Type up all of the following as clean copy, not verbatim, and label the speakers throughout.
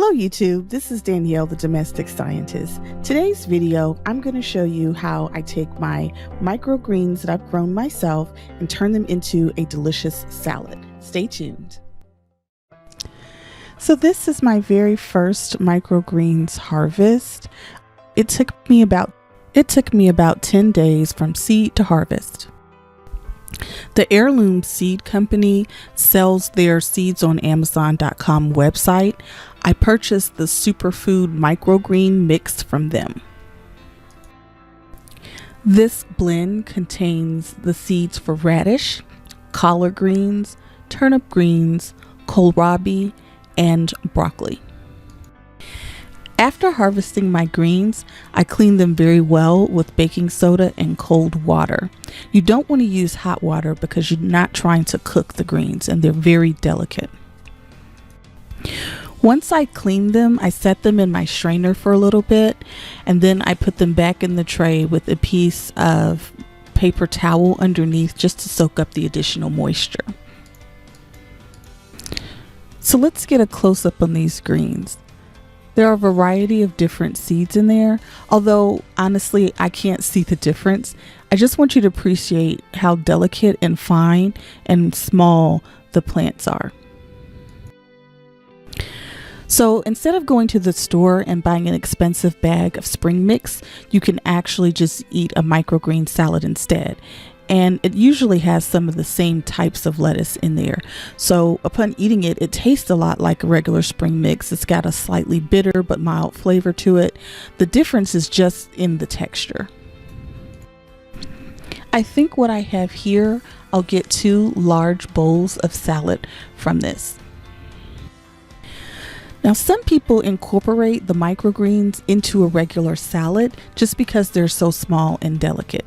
Speaker 1: Hello YouTube, this is Danielle, the domestic scientist. Today's video, I'm going to show you how I take my microgreens that I've grown myself and turn them into a delicious salad. Stay tuned. So this is my very first microgreens harvest. It took me about 10 days from seed to harvest. The Heirloom Seed Company sells their seeds on Amazon.com website. I purchased the superfood microgreen mix from them. This blend contains the seeds for radish, collard greens, turnip greens, kohlrabi, and broccoli. After harvesting my greens, I clean them very well with baking soda and cold water. You don't want to use hot water because you're not trying to cook the greens and they're very delicate. Once I clean them, I set them in my strainer for a little bit and then I put them back in the tray with a piece of paper towel underneath just to soak up the additional moisture. So let's get a close-up on these greens. There are a variety of different seeds in there, although honestly I can't see the difference. I just want you to appreciate how delicate and fine and small the plants are. So instead of going to the store and buying an expensive bag of spring mix, you can actually just eat a microgreen salad instead. And it usually has some of the same types of lettuce in there. So upon eating it, it tastes a lot like a regular spring mix. It's got a slightly bitter but mild flavor to it. The difference is just in the texture. I think what I have here, I'll get 2 large bowls of salad from this. Now, some people incorporate the microgreens into a regular salad just because they're so small and delicate.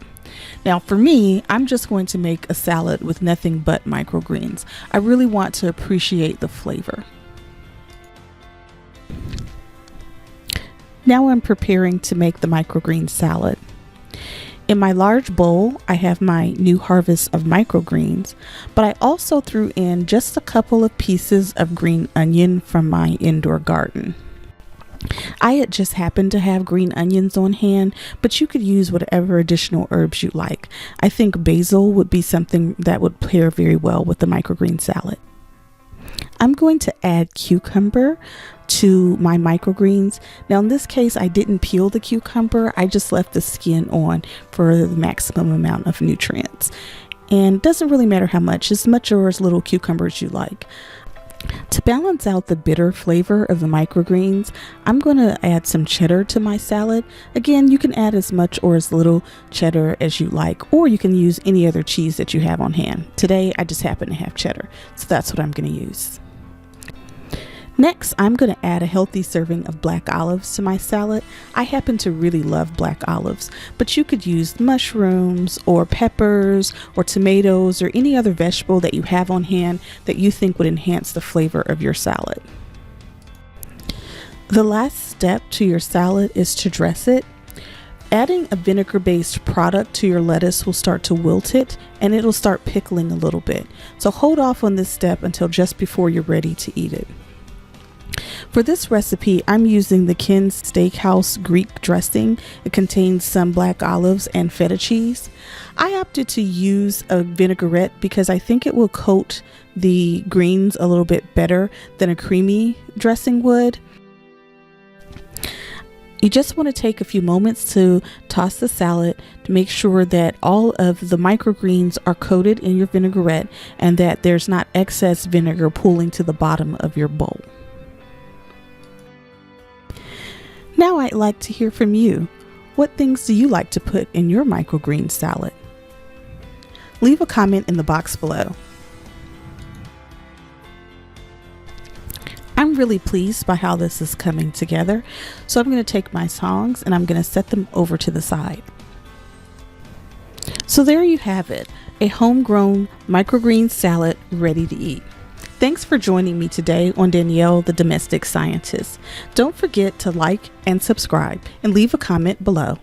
Speaker 1: Now for me, I'm just going to make a salad with nothing but microgreens. I really want to appreciate the flavor. Now I'm preparing to make the microgreen salad. In my large bowl, I have my new harvest of microgreens, but I also threw in just a couple of pieces of green onion from my indoor garden. I had just happened to have green onions on hand, but you could use whatever additional herbs you like. I think basil would be something that would pair very well with the microgreen salad. I'm going to add cucumber to my microgreens. Now in this case, I didn't peel the cucumber. I just left the skin on for the maximum amount of nutrients. And it doesn't really matter how much, as much or as little cucumber as you like. To balance out the bitter flavor of the microgreens, I'm going to add some cheddar to my salad. Again, you can add as much or as little cheddar as you like, or you can use any other cheese that you have on hand. Today, I just happen to have cheddar, so that's what I'm going to use. Next, I'm going to add a healthy serving of black olives to my salad. I happen to really love black olives, but you could use mushrooms or peppers or tomatoes or any other vegetable that you have on hand that you think would enhance the flavor of your salad. The last step to your salad is to dress it. Adding a vinegar-based product to your lettuce will start to wilt it and it'll start pickling a little bit. So hold off on this step until just before you're ready to eat it. For this recipe, I'm using the Ken's Steakhouse Greek dressing. It contains some black olives and feta cheese. I opted to use a vinaigrette because I think it will coat the greens a little bit better than a creamy dressing would. You just want to take a few moments to toss the salad to make sure that all of the microgreens are coated in your vinaigrette and that there's not excess vinegar pooling to the bottom of your bowl. Now I'd like to hear from you. What things do you like to put in your microgreen salad? Leave a comment in the box below. I'm really pleased by how this is coming together, so I'm going to take my tongs and I'm going to set them over to the side. So there you have it, a homegrown microgreen salad ready to eat. Thanks for joining me today on Danielle, the Domestic Scientist. Don't forget to like and subscribe and leave a comment below.